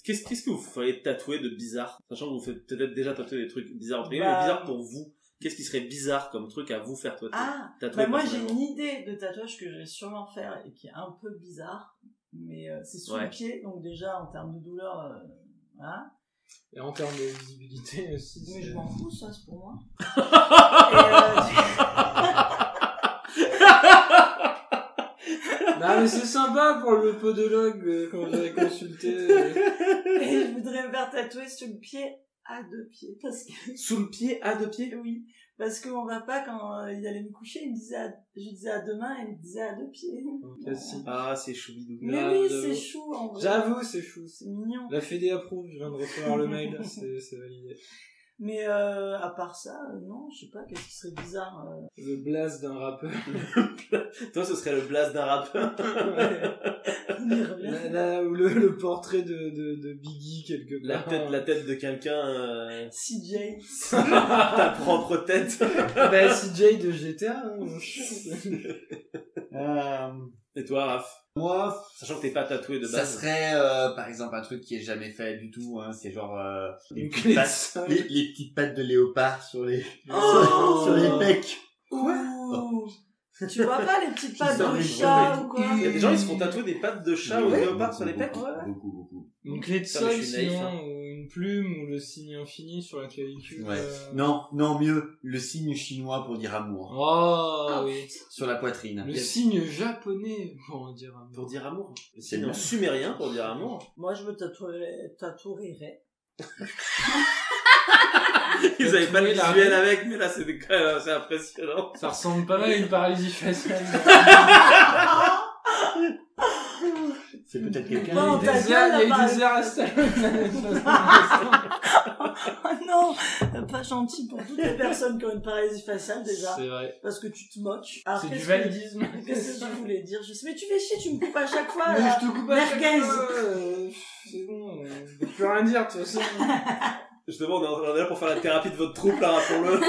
Qu'est-ce que vous feriez tatouer de bizarre? Sachant que vous faites peut-être déjà tatouer des trucs bizarres, mais bizarre pour vous. Qu'est-ce qui serait bizarre comme truc à vous faire tatouer? Moi j'ai une idée de tatouage que je vais sûrement faire et qui est un peu bizarre, mais c'est sous le pied, donc déjà en termes de douleur, voilà. Et en termes de visibilité aussi. Mais je m'en fous, ça c'est pour moi. Non mais c'est sympa pour le podologue quand j'avais consulté. Et je voudrais me faire tatouer sur le pied à 2 pieds. Parce que... Sous le pied à 2 pieds? Oui. Parce qu'on va pas, quand il allait me coucher, il me disait je disais à 2 mains et il me disait à 2 pieds. Ah, c'est choubidou. Mais oui, c'est chou en vrai. J'avoue, c'est chou. C'est mignon. La Fédé approuve, je viens de recevoir le mail, c'est validé. Mais à part ça, non, je sais pas, qu'est-ce qui serait bizarre Le blaze d'un rappeur. Toi, ce serait le blaze d'un rappeur. Là où le portrait de Biggie quelque part. La tête de quelqu'un. CJ. Ta propre tête. Bah, CJ de GTA. Et toi, Raph? Moi, sachant que t'es pas tatoué de base. Ça serait, par exemple, un truc qui est jamais fait du tout, hein. C'est genre, les petites pattes de léopard sur les pecs. Ouh. Tu vois pas les petites pattes de chat ou quoi? Il y a des gens, ils se font tatouer des pattes de chat ou de léopard sur les pecs. Beaucoup. Une clé de sol, sinon, ou une plume, ou le signe infini sur la clavicule. Ouais. Non, mieux, le signe chinois pour dire amour. Oh, oui. Sur la poitrine. Le signe japonais pour dire amour. Pour dire amour. Le signe sumérien pour dire amour. Moi, je me tatouerais. Ils avaient pas le visuel avec, mais là, c'est impressionnant. Ça ressemble pas mal à une paralysie faciale. C'est peut-être quelqu'un. Il y a eu des airs à Stallone. Oh non, pas gentil pour toutes les personnes qui ont une paralysie faciale déjà. C'est vrai. Parce que tu te moques. C'est du validisme. Qu'est-ce que tu voulais dire? Je sais, mais tu fais chier, tu me coupes à chaque fois. Mais je te coupe à chaque merguez. fois. C'est bon, je peux rien dire, de toute façon. Justement, on est là pour faire la thérapie de votre troupe, là, rappelons-le.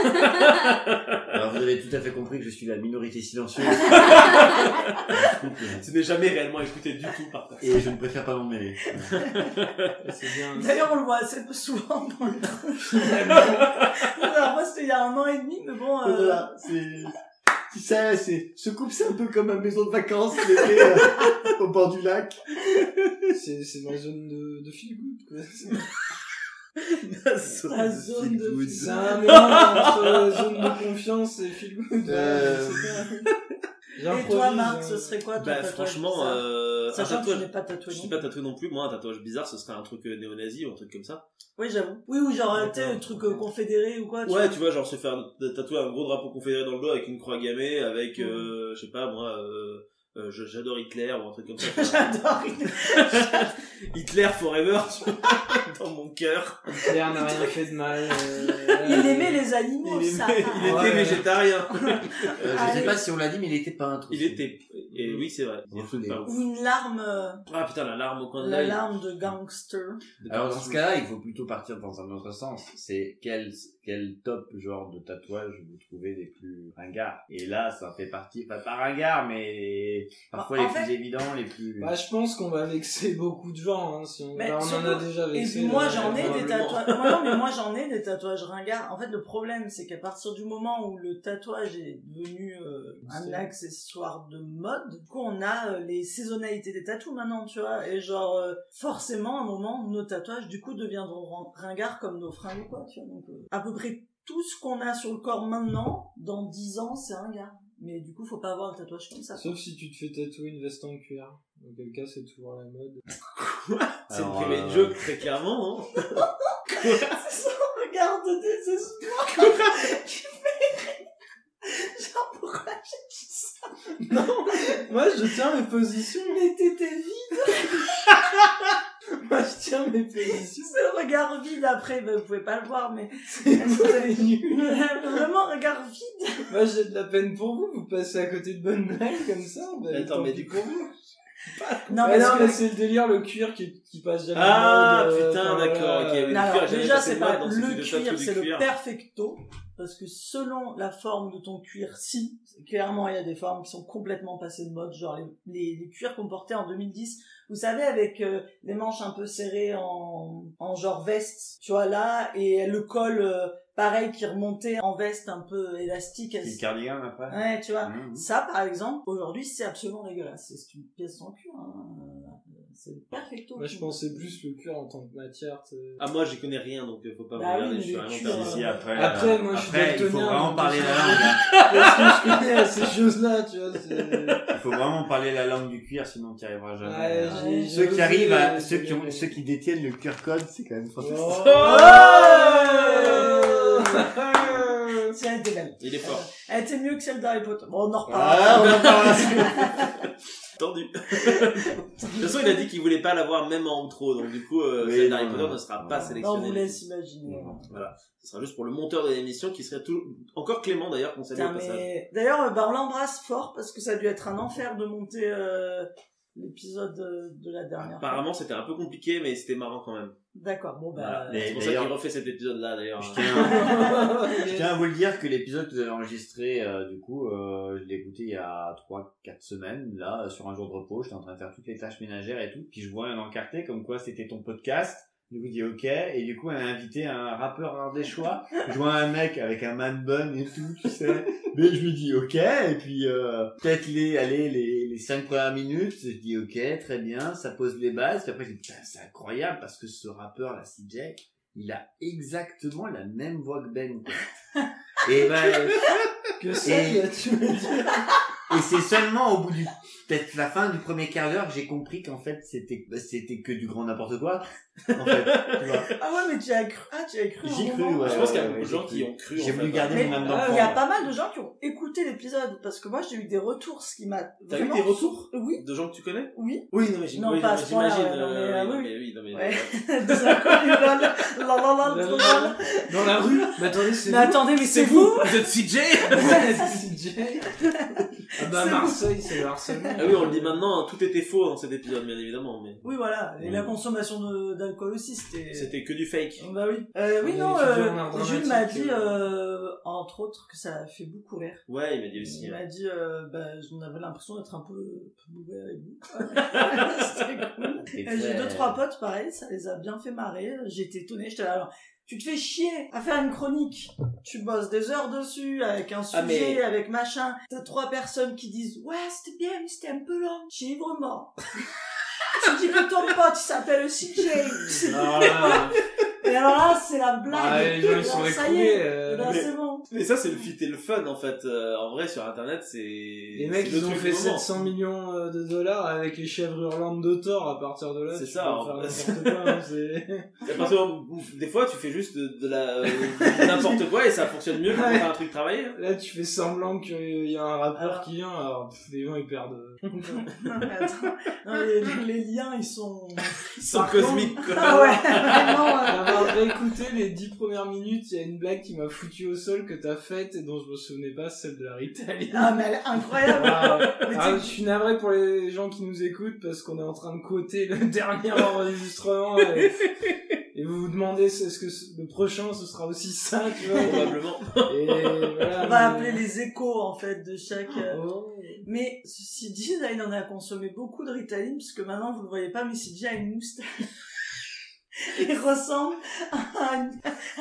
Alors, vous avez tout à fait compris que je suis la minorité silencieuse. Tu n'es jamais réellement écouté du tout par personne. Et je ne préfère pas m'en mêler. C'est bien. D'ailleurs, on le voit assez peu souvent dans le truc. Alors, moi, c'était il y a 1 an et demi, mais bon, Voilà, ce couple, c'est un peu comme une maison de vacances, l'été, au bord du lac. C'est ma zone de feel good, quoi. la zone de feel good. C'est un mélange entre zone de confiance et feel good. Et toi, Marc, ce serait quoi ton tatouage? Franchement, sachant que tu n'es pas tatoué. Je suis pas tatoué non plus. Moi, un tatouage bizarre, ce serait un truc néo-nazi ou un truc comme ça. Oui, j'avoue. Oui, ou genre, tu sais, un truc confédéré ou quoi. Ouais, tu vois, genre se faire tatouer un gros drapeau confédéré dans le dos avec une croix gammée, avec, je sais pas, moi, j'adore Hitler ou un truc comme ça. J'adore Hitler. Hitler forever, tu vois, dans mon cœur. Hitler n'a rien fait de mal. Il aimait les animaux, ça. Il était végétarien. Je sais pas si on l'a dit, mais il était peintre. Il était, et oui, c'est vrai. Ou une larme. Ah putain, la larme au coin de l'œil. l'œil. La larme de gangster. Alors dans ce cas-là, il faut plutôt partir dans un autre sens. C'est quel top genre de tatouage vous trouvez les plus ringards? Et là, ça fait partie, pas ringards, mais parfois les plus évidents, les plus... Bah, je pense qu'on va vexer beaucoup de gens, hein, si on, mais on en a déjà vexé. Et puis moi, j'en ai des tatouages. Non, mais moi, j'en ai des tatouages ringards. En fait, le problème, c'est qu'à partir du moment où le tatouage est devenu un accessoire de mode, du coup, on a les saisonnalités des tatous maintenant, tu vois. Et genre, forcément, à un moment, nos tatouages, du coup, deviendront ringards comme nos fringues ou quoi, tu vois. Donc, à peu près tout ce qu'on a sur le corps maintenant, dans 10 ans, c'est ringard. Mais du coup, faut pas avoir le tatouage comme ça. Sauf si tu te fais tatouer une veste en cuir. Dans quel cas, c'est toujours la mode. Quoi? C'est une private joke, très clairement, hein. C'est son regard de désespoir qui fait... Genre, pourquoi j'ai dit ça? Non, moi, je tiens mes positions. Mais t'étais vide. Moi, je tiens mes positions. C'est le regard vide après, vous pouvez pas le voir, mais... C'est nul. Vraiment, regard vide. Moi, j'ai de la peine pour vous. Vous passez à côté de bonnes blagues comme ça. Bah, attends, mais du coup, Non, mais parce que c'est le délire, le cuir qui passe jamais Ah, de mode, putain, d'accord, ok. Non, alors, déjà, c'est pas donc le cuir, c'est le perfecto. Parce que selon la forme de ton cuir, si, clairement, il y a des formes qui sont complètement passées de mode, genre les cuirs qu'on portait en 2010, vous savez, avec les manches un peu serrées en genre veste, tu vois, là, et le col, pareil, qui remontait en veste un peu élastique. C'est le cardigan, après. Ouais, tu vois. Ça, par exemple, aujourd'hui, c'est absolument dégueulasse. C'est une pièce sans cuir, hein. C'est perfecto. Moi, je pensais plus le cuir en tant que matière. Ah, moi, j'y connais rien, donc faut pas me Bah regarder, oui, je suis vraiment cuir, perdu. Si, Après, moi, je suis après, il faut daltonien, vraiment donc parler je- la langue. Hein. Parce que je connais ces choses-là, tu vois. Il faut vraiment parler la langue du cuir, sinon tu n'y arriveras jamais. Ouais, Ceux qui arrivent ceux qui détiennent le cuir code, c'est quand même fantastique. Si, elle était belle. Il est fort. Elle était mieux que celle d'Harry Potter. Bon, on en reparle. Ah, on en parle. Tendu. De toute façon, il a dit qu'il voulait pas l'avoir même en outro, donc du coup, Oui, celle d'Harry non, Potter non. ne sera pas Non, on sélectionnée. vous laisse imaginer. Voilà. Ce sera juste pour le monteur de l'émission qui serait encore Clément d'ailleurs, qu'on salue au passage. Mais... D'ailleurs, on l'embrasse fort parce que ça a dû être un enfer de monter l'épisode de la dernière Apparemment, c'était un peu compliqué, mais c'était marrant quand même. fois. D'accord, bon bah... Voilà. C'est pour ça qu'il refait cet épisode-là d'ailleurs. Je tiens à vous le dire que l'épisode que vous avez enregistré, je l'ai écouté il y a 3-4 semaines, là, sur un jour de repos, j'étais en train de faire toutes les tâches ménagères et tout, puis je vois un encarté comme quoi c'était ton podcast. Du coup, je dis ok, et du coup, on a invité un rappeur ardéchois. Je vois un mec avec un man bun et tout, tu sais. Mais je lui dis ok, et puis peut-être les 5 premières minutes, je dis ok, très bien, ça pose les bases. Puis après, je dis putain, c'est incroyable parce que ce rappeur là, CJ, il a exactement la même voix que Ben, quoi. Et Que ça, tu me dis. et c'est seulement au bout peut-être la fin du premier quart d'heure que j'ai compris qu'en fait c'était que du grand n'importe quoi. En fait, tu vois. Ah ouais, mais tu as cru J'y un cru, moment. ouais. Je pense qu'il y a ouais, beaucoup de gens qui ont cru. J'ai en voulu fait. garder Mais mon âme il d'enfant. y a pas mal de gens qui ont écouté l'épisode parce que moi j'ai eu des retours, ce qui m'a T'as eu vraiment... des retours Oui, de gens que tu connais? oui. Oui, non, mais Non, pas à ce point-là, j'imagine. ouais, non, mais, oui, oui. mais oui, non, mais. Ouais. Des inconnus, trop drôle. Dans la rue. Mais attendez, c'est Mais attendez, mais c'est vous? Vous êtes CJ? CJ. Ah bah, C'est Marseille, c'est le harcèlement. Ah oui, on le dit maintenant, tout était faux dans cet épisode, bien évidemment, mais. Oui, voilà. Et la consommation d'alcool aussi, C'était que du fake. Bah oui. Oui, Les non, étudiants en art Jules m'a dramatique, dit, entre autres, que ça a fait beaucoup rire. Ouais, il m'a dit aussi. Il Ouais. m'a dit, j'en avais l'impression d'être un peu bourré avec vous. C'était cool. Et Et j'ai très- 2-3 potes, pareil, ça les a bien fait marrer. J'étais étonnée, j'étais là, alors, tu te fais chier à faire une chronique. Tu bosses des heures dessus, avec un sujet, avec machin. T'as 3 personnes qui disent, ouais, c'était bien, mais c'était un peu long. J'ai ivre mort. Tu dis que ton pote, il s'appelle CJ. Et alors là, c'est la blague. Ah, les gens, ils sont Alors, ça y écoulés, est, là, mais- c'est bon. Mais ça, c'est le fit et le fun, en fait. En vrai, sur Internet, c'est. Les mecs, c'est le ils ont truc fait du moment. 700 millions de dollars avec les chèvres hurlantes de Thor. À partir de là, C'est tu ça, peux en faire fait. n'importe quoi, hein, c'est... À partir des fois, tu fais juste de n'importe quoi et ça fonctionne mieux que quand Ouais. t'as un truc travaillé. Là, tu fais semblant qu'il y a un rappeur qui vient, alors les gens ils perdent. Non, mais attends. Non, les liens, ils sont... Ils sont Par cosmiques, quoi. Ah ouais, vraiment. D'avoir réécouté les 10 premières minutes, il y a une blague qui m'a foutu au sol que t'as faite et dont je me souvenais pas, celle de la Ritalie. Ah, mais elle est incroyable. Mais Ah, je suis navré pour les gens qui nous écoutent parce qu'on est en train de quoter le dernier enregistrement et vous vous demandez est-ce que le prochain ce sera aussi ça, tu vois. Probablement. Et voilà, on va appeler les échos, en fait, de chaque... Oh. Mais ceci dit, là, il en a consommé beaucoup de Ritaline, parce que maintenant, vous le voyez pas, mais CJ a une moustache. Il ressemble à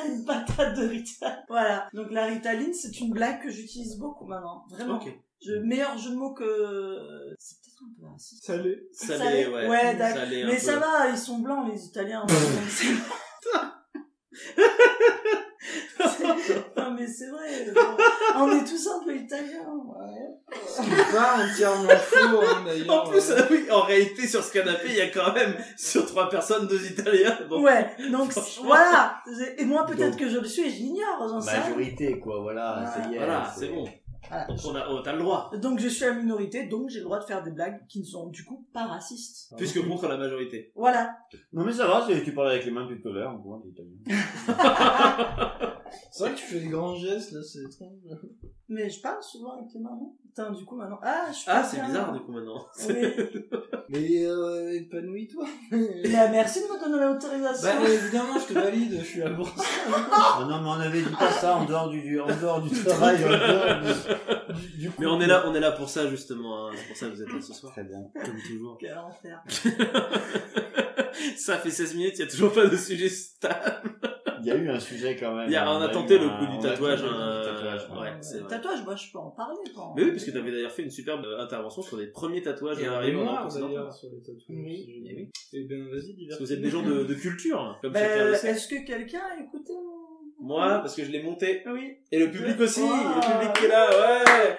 une patate de Ritaline. Voilà. Donc la Ritaline, c'est une blague que j'utilise beaucoup maintenant. Vraiment. Ok. Meilleur jeu de mots que... C'est peut-être un peu raciste. Salut. Salé, ouais. Ouais, d'accord. Salé un Mais peu. ça va, ils sont blancs, les Italiens. Donc c'est bon. Non mais c'est vrai, bon, on est tous un peu italiens, ouais. Ce qui est pas entièrement faux, hein, d'ailleurs. En plus, oui, en réalité, sur ce canapé, il y a quand même, sur 3 personnes, 2 Italiens. Donc, Ouais, donc franchement. voilà. Et moi peut-être Donc- que je le suis et je l'ignore, j'en sais rien. Majorité, quoi, voilà, ça y est. voilà, c'est bon. Voilà. Donc, t'as le droit. Donc je suis la minorité, donc j'ai le droit de faire des blagues qui ne sont du coup pas racistes. Puisque contre la majorité. Voilà. Non, mais ça va, tu parles avec les mains depuis tout à l'heure, on voit, l'italien. C'est vrai que tu fais des grands gestes, là, c'est étrange. Mais je parle souvent avec les mamans. Attends, du coup, maintenant... Ah, je suis Ah, pas c'est bien. bizarre, du coup, maintenant. Oui. Mais épanouis-toi. Mais merci de me donner l'autorisation. Bah évidemment, je te valide, je suis là pour ça. Ah non, mais on avait dit pas ça en dehors du travail, en dehors du Mais on est là pour ça, justement, hein. C'est pour ça que vous êtes là ce soir. Très bien. Comme toujours. Quel enfer. Ça fait 16 minutes, il y a toujours pas de sujet stable. Il y a eu un sujet quand même. On a tenté le coup du tatouage. Ouais, c'est vrai. Tatouage, moi, je peux en parler. Mais oui, parce que t'avais d'ailleurs fait une superbe intervention sur les premiers tatouages Et un arrivés mémoire dans d'ailleurs sur les tatouages. Oui. Eh oui. Et ben vas-y, divers. Parce que vous êtes des gens de culture, comme chacun le sait. Est-ce que quelqu'un a écouté Moi, parce que je l'ai monté. Oui. Et le public aussi, Wow. le public qui est là, ouais.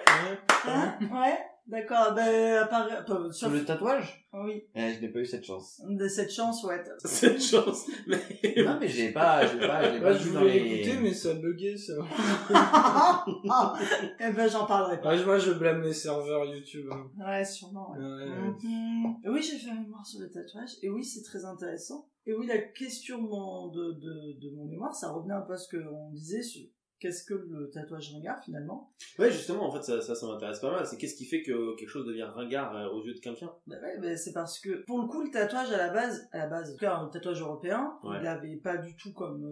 Hein? Ouais. D'accord, ben, Sur le tatouage? Oui. Je n'ai pas eu cette chance. De cette chance, ouais. Cette chance. Mais Non, mais je l'ai pas Ouais, je vu dans voulais les... l'écouter, mais ça buguait, ça. Eh ben, j'en parlerai pas. Ouais, moi, je blâme les serveurs YouTube. Hein. Ouais, sûrement, ouais. Ouais. Mhm. Oui, j'ai fait un mémoire sur le tatouage, et oui, c'est très intéressant. Et oui, la question de mon mémoire, ça revenait un peu à ce qu'on disait sur qu'est-ce que le tatouage ringard, finalement. ouais, justement, en fait, ça m'intéresse pas mal. C'est qu'est-ce qui fait que quelque chose devient ringard aux yeux de quelqu'un? Bah ouais, bah c'est parce que, pour le coup, le tatouage, à la base, en tout cas, un tatouage européen, Ouais. il avait pas du tout comme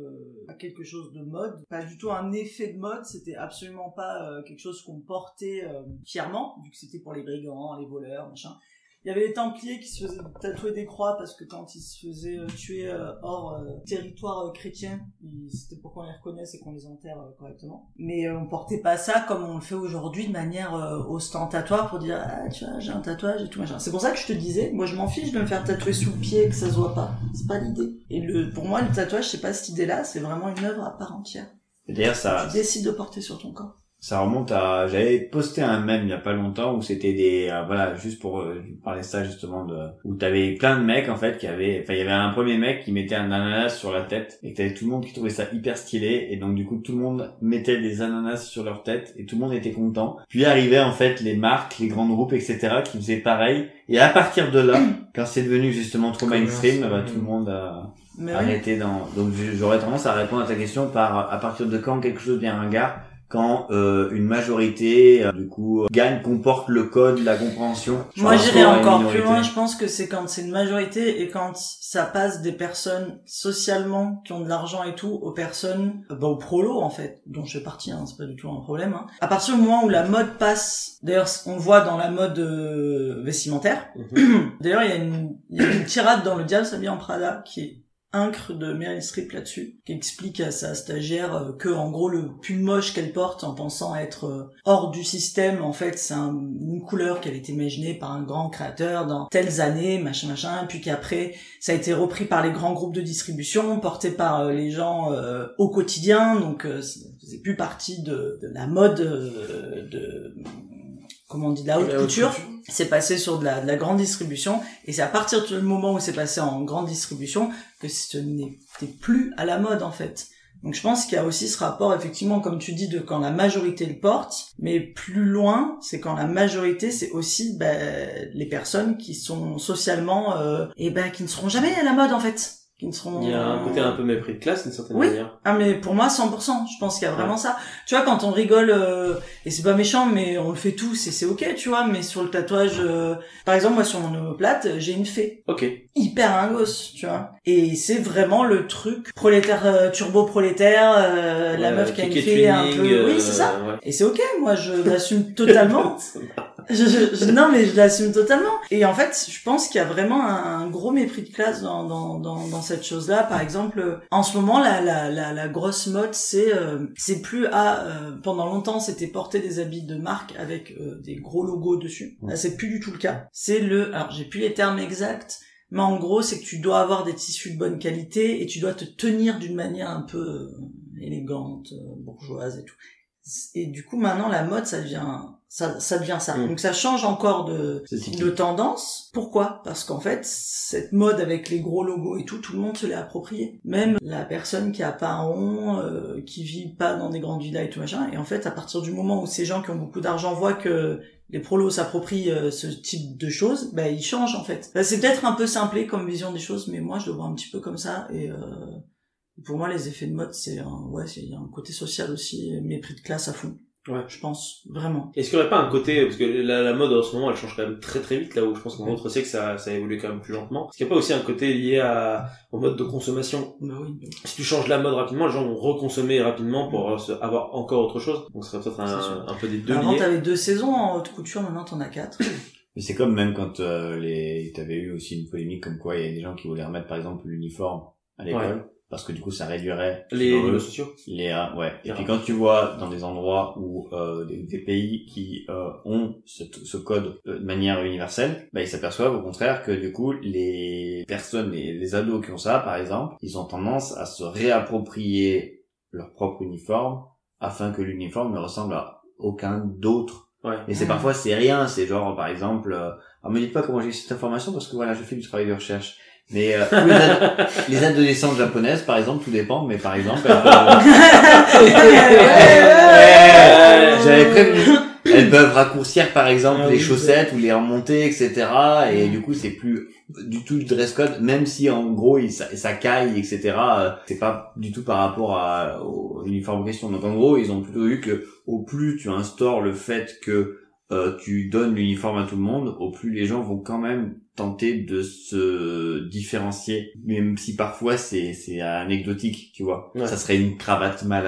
quelque chose de mode, pas du tout un effet de mode, c'était absolument pas quelque chose qu'on portait fièrement, vu que c'était pour les brigands, les voleurs, machin. Il y avait les Templiers qui se faisaient tatouer des croix parce que quand ils se faisaient tuer hors territoire chrétien, c'était pour qu'on les reconnaisse et qu'on les enterre correctement. Mais on portait pas ça comme on le fait aujourd'hui de manière ostentatoire pour dire ah tu vois j'ai un tatouage et tout machin. C'est pour ça que je te disais, moi je m'en fiche de me faire tatouer sous le pied et que ça se voit pas. C'est pas l'idée. Et pour moi le tatouage c'est pas cette idée-là, c'est vraiment une œuvre à part entière. Et d'ailleurs, Tu décides de porter sur ton corps. ça remonte à, j'avais posté un mème il y a pas longtemps où c'était des, voilà, juste pour parler de ça justement où t'avais plein de mecs en fait il y avait un premier mec qui mettait un ananas sur la tête et que t'avais tout le monde qui trouvait ça hyper stylé et donc du coup tout le monde mettait des ananas sur leur tête et tout le monde était content. Puis arrivaient en fait les marques, les grands groupes etc qui faisaient pareil et à partir de là, quand c'est devenu justement trop mainstream, tout le monde a arrêté donc j'aurais tendance à répondre à ta question par à partir de quand quelque chose devient ringard. Quand une majorité du coup gagne, comporte le code, la compréhension. Moi j'irais encore plus loin, je pense que c'est quand c'est une majorité et quand ça passe des personnes socialement qui ont de l'argent et tout aux personnes, aux prolos en fait, dont je fais partie, hein, c'est pas du tout un problème. Hein. À partir du moment où la mode passe, d'ailleurs on le voit dans la mode vestimentaire, d'ailleurs il y a une tirade dans Le Diable s'habille en Prada qui est incre de Meryl Streep là-dessus, qui explique à sa stagiaire que en gros le pull moche qu'elle porte en pensant être hors du système, en fait c'est une couleur qui avait été imaginée par un grand créateur dans telles années, machin, puis qu'après ça a été repris par les grands groupes de distribution, porté par les gens au quotidien, donc ça faisait plus partie de la mode comment on dit, de la haute couture. C'est passé sur de la grande distribution, et c'est à partir du moment où c'est passé en grande distribution que ce n'était plus à la mode en fait. Donc je pense qu'il y a aussi ce rapport effectivement comme tu dis de quand la majorité le porte, mais plus loin c'est quand la majorité c'est aussi les personnes qui sont socialement qui ne seront jamais à la mode en fait. Il y a un côté un peu mépris de classe d'une certaine oui. manière. Ah mais pour moi 100%, je pense qu'il y a vraiment ça. Tu vois quand on rigole et c'est pas méchant mais on le fait tous et c'est OK, tu vois, mais sur le tatouage par exemple moi sur mon omoplate, j'ai une fée. OK. Hyper un gosse, tu vois. Et c'est vraiment le truc prolétaire turbo prolétaire la meuf qui a une fée un peu oui, c'est ça. Ouais. Et c'est OK, moi je l'assume totalement. Non mais je l'assume totalement. Et en fait, je pense qu'il y a vraiment un gros mépris de classe dans cette chose-là. Par exemple, en ce moment, la grosse mode, c'est plus pendant longtemps, c'était porter des habits de marque avec des gros logos dessus. Là, c'est plus du tout le cas. Alors j'ai plus les termes exacts, mais en gros, c'est que tu dois avoir des tissus de bonne qualité et tu dois te tenir d'une manière un peu élégante, bourgeoise et tout. Et du coup, maintenant, la mode, ça devient ça. Donc ça change encore de tendance. Pourquoi? Parce qu'en fait, cette mode avec les gros logos et tout le monde se l'est approprié. Même la personne qui a pas un rond, qui vit pas dans des grandes villas et tout machin. Et en fait, à partir du moment où ces gens qui ont beaucoup d'argent voient que les prolos s'approprient ce type de choses, ils changent en fait. C'est peut-être un peu simplé comme vision des choses, mais moi je le vois un petit peu comme ça. Et pour moi, les effets de mode, il y a un côté social aussi, mépris de classe à fond. Ouais. Je pense, vraiment. Est-ce qu'il n'y aurait pas un côté, parce que la mode en ce moment elle change quand même très très vite, là où je pense qu'en autre siècle ça évolue quand même plus lentement. Est-ce qu'il n'y a pas aussi un côté lié au mode de consommation? Bah oui. Si tu changes la mode rapidement, les gens vont reconsommer rapidement pour avoir encore autre chose. Donc ce serait peut-être un peu des deux Avant liés. t'avais 2 saisons en haute couture, maintenant t'en as 4. Mais c'est comme même quand t'avais eu aussi une polémique comme quoi il y a des gens qui voulaient remettre par exemple l'uniforme à l'école. Ouais. Parce que du coup ça réduirait les réseaux sociaux. Ouais. Et puis quand tu vois dans des endroits où des pays qui ont ce code de manière universelle, bah ils s'aperçoivent au contraire que du coup les personnes, les ados qui ont ça par exemple, ils ont tendance à se réapproprier leur propre uniforme afin que l'uniforme ne ressemble à aucun d'autre. Ouais. Et c'est parfois c'est rien, c'est genre par exemple me dites pas comment j'ai eu cette information parce que voilà, je fais du travail de recherche. Mais les adolescentes japonaises, par exemple, tout dépend, mais par exemple, j'avais prévenu, elles peuvent raccourcir par exemple les chaussettes ou les remonter, etc. Et du coup, c'est plus du tout le dress code, même si en gros ça caille, etc. C'est pas du tout par rapport aux uniformes en question. Donc en gros, ils ont plutôt vu que au plus tu instaures le fait que tu donnes l'uniforme à tout le monde, au plus les gens vont quand même tenter de se différencier, même si parfois c'est anecdotique, tu vois. Ouais. Ça serait une cravate mal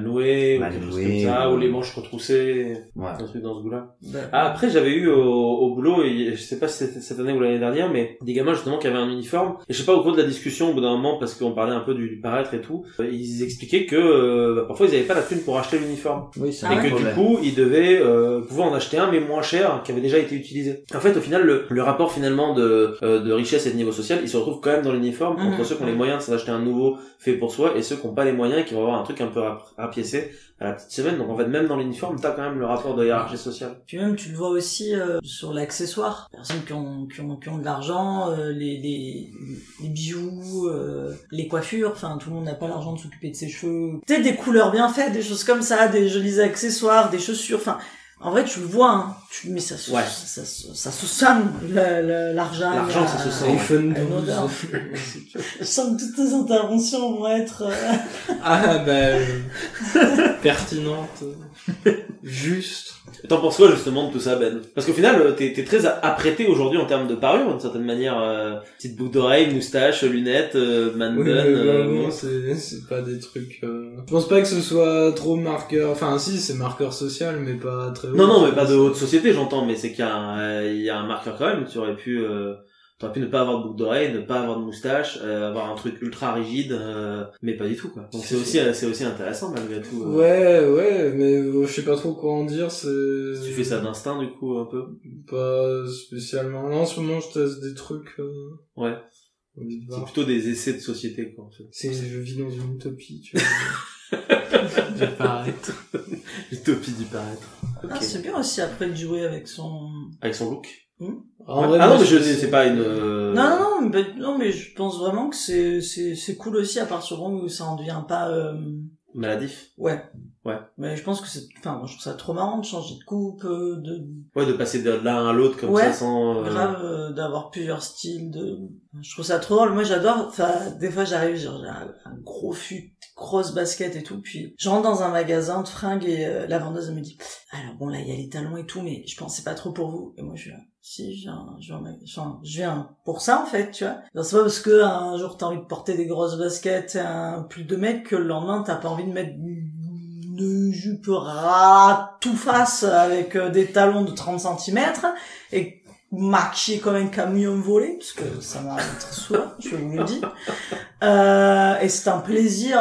nouée, comme ça, ou les manches retroussées, un truc dans ce goût-là. Après, j'avais eu au boulot, et je sais pas si c'était cette année ou l'année dernière, mais des gamins justement qui avaient un uniforme, et je sais pas, au cours de la discussion, au bout d'un moment, parce qu'on parlait un peu du paraître et tout, ils expliquaient que parfois ils avaient pas la thune pour acheter l'uniforme. Oui, c'est et que du coup, ils devaient pouvoir en acheter un, mais moins cher, qui avait déjà été utilisé. En fait, au final, le rapport finalement de richesse et de niveau social, il se retrouve quand même dans l'uniforme entre ceux qui ont les moyens de s'en acheter un nouveau fait pour soi et ceux qui n'ont pas les moyens et qui vont avoir un truc un peu rapiécé à la petite semaine. Donc en fait, même dans l'uniforme, t'as quand même le rapport de hiérarchie sociale. Puis même, tu le vois aussi sur l'accessoire. Personnes qui ont de l'argent, les bijoux, les coiffures. Enfin, tout le monde n'a pas l'argent de s'occuper de ses cheveux. Tu sais, des couleurs bien faites, des choses comme ça, des jolis accessoires, des chaussures. Enfin, en vrai, tu le vois, hein. Mais ça se sent, l'argent. L'argent, ça se sent. iPhone 12. Je sens que toutes tes interventions vont être, pertinentes. Juste. T'en penses quoi, justement, de tout ça, Ben? Parce qu'au final, t'es très apprêté aujourd'hui en termes de parure, d'une certaine manière, petite boucle d'oreille, moustache, lunettes, man bun. Non, c'est pas des trucs, Je pense pas que ce soit trop marqueur, enfin, si, c'est marqueur social, mais pas très haut. Non, mais pas de haute société, j'entends, mais c'est qu'il y a un marqueur quand même. Tu aurais pu ne pas avoir de boucle d'oreille, ne pas avoir de moustache, avoir un truc ultra rigide, mais pas du tout, quoi. Donc c'est aussi intéressant, malgré tout. Ouais, mais je sais pas trop quoi en dire, Tu fais ça d'instinct, du coup, un peu? Pas spécialement. Là, en ce moment, je teste des trucs, Ouais. C'est plutôt des essais de société, quoi, en fait. Je vis dans une utopie, tu vois. Du paraître. L'utopie du paraître. Okay. Ah, c'est bien aussi après de jouer avec son look. En vrai, non, mais c'est pas une... Non, mais je pense vraiment que c'est cool aussi à partir du moment où ça en devient pas, maladif. Ouais. Mais je pense que je trouve ça trop marrant de changer de coupe, de passer de l'un à l'autre comme ça sans... grave, d'avoir plusieurs styles je trouve ça trop drôle. Moi, j'adore, des fois, j'arrive, j'ai un gros fut, grosse basket et tout, puis je rentre dans un magasin de fringues et la vendeuse, elle me dit, alors bon, là, il y a les talons et tout, mais je pensais pas trop pour vous. Et moi, je suis là, si, je viens pour ça, en fait, tu vois. Alors, c'est pas parce que un jour, t'as envie de porter des grosses baskets et un plus de mètres que le lendemain, t'as pas envie de mettre de jupe tout face avec des talons de 30 cm et maquillé comme un camion volé, parce que ça m'arrive très souvent, je vous le dis. Et c'est un plaisir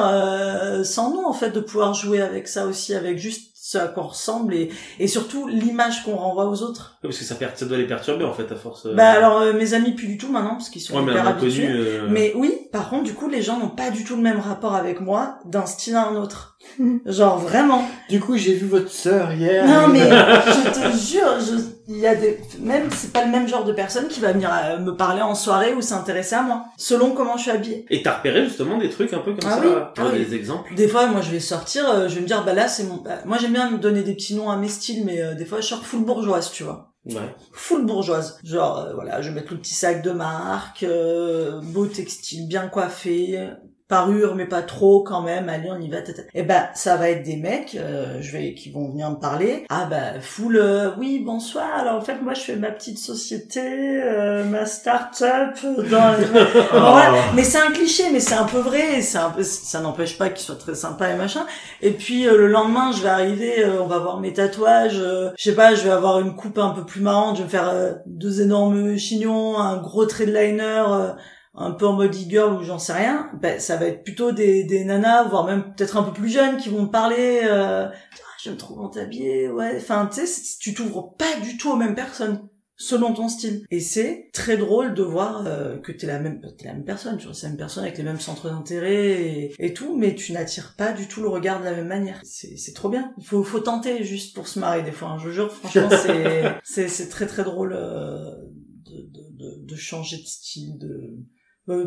sans nom, en fait, de pouvoir jouer avec ça aussi, avec juste ce à quoi on ressemble et surtout l'image qu'on renvoie aux autres. Oui, parce que ça doit les perturber, en fait, à force. Alors, mes amis, plus du tout maintenant, parce qu'ils sont hyper habitués. Mais oui, par contre, du coup, les gens n'ont pas du tout le même rapport avec moi d'un style à un autre. Genre, vraiment. Du coup, j'ai vu votre sœur hier. Non, mais je te jure, il y a même, c'est pas le même genre de personne qui va venir me parler en soirée ou s'intéresser à moi, selon comment je suis habillée. Et t'as repéré justement des trucs un peu comme ça? Oui. Des exemples? Des fois, moi, je vais sortir, je vais me dire, là, c'est moi, j'aime bien me donner des petits noms à mes styles, mais des fois, je sors full bourgeoise, tu vois. Ouais. Full bourgeoise. Genre, je vais mettre le petit sac de marque, beau textile, bien coiffé, parure mais pas trop quand même, allez on y va, et ben ça va être des mecs qui vont venir me parler, full oui bonsoir, alors en fait moi je fais ma petite société, ma start-up voilà. Mais c'est un cliché, mais c'est un peu vrai, ça n'empêche pas qu'il soit très sympa et machin. Et puis le lendemain je vais arriver, on va voir mes tatouages, je sais pas, je vais avoir une coupe un peu plus marrante, je vais me faire 2 énormes chignons, un gros trait de liner, un peu en mode e-girl ou j'en sais rien. Ça va être plutôt des nanas, voire même peut-être un peu plus jeunes qui vont me parler, j'aime trop comment t'habiller, ouais, enfin tu sais, tu t'ouvres pas du tout aux mêmes personnes selon ton style. Et c'est très drôle de voir que t'es la même personne, tu vois, c'est la même personne avec les mêmes centres d'intérêt et tout, mais tu n'attires pas du tout le regard de la même manière. C'est trop bien. Il faut tenter juste pour se marrer des fois, hein. Je jure, franchement, c'est très très drôle de changer de style,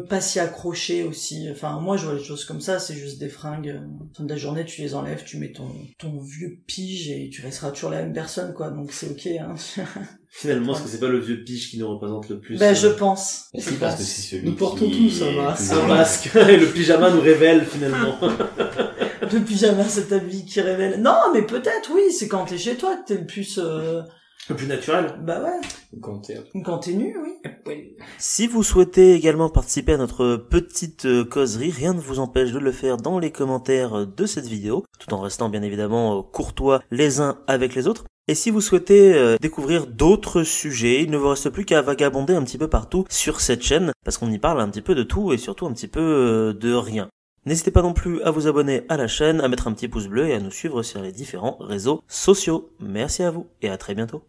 pas s'y accrocher aussi. Enfin, moi, je vois les choses comme ça, c'est juste des fringues. Fin de la journée, tu les enlèves, tu mets ton vieux pige et tu resteras toujours la même personne, quoi. Donc, c'est ok, hein. Finalement, est-ce que c'est pas le vieux pige qui nous représente le plus? Je pense. Si, parce que c'est celui nous portons tous un masque. Un masque. Et le pyjama nous révèle, finalement. Le pyjama, c'est ta vie qui révèle. Non, mais peut-être, oui, c'est quand t'es chez toi que t'es le plus... Le plus naturel. Bah ouais. Quand t'es nu, oui. Si vous souhaitez également participer à notre petite causerie, rien ne vous empêche de le faire dans les commentaires de cette vidéo, tout en restant bien évidemment courtois les uns avec les autres. Et si vous souhaitez découvrir d'autres sujets, il ne vous reste plus qu'à vagabonder un petit peu partout sur cette chaîne, parce qu'on y parle un petit peu de tout et surtout un petit peu de rien. N'hésitez pas non plus à vous abonner à la chaîne, à mettre un petit pouce bleu et à nous suivre sur les différents réseaux sociaux. Merci à vous et à très bientôt.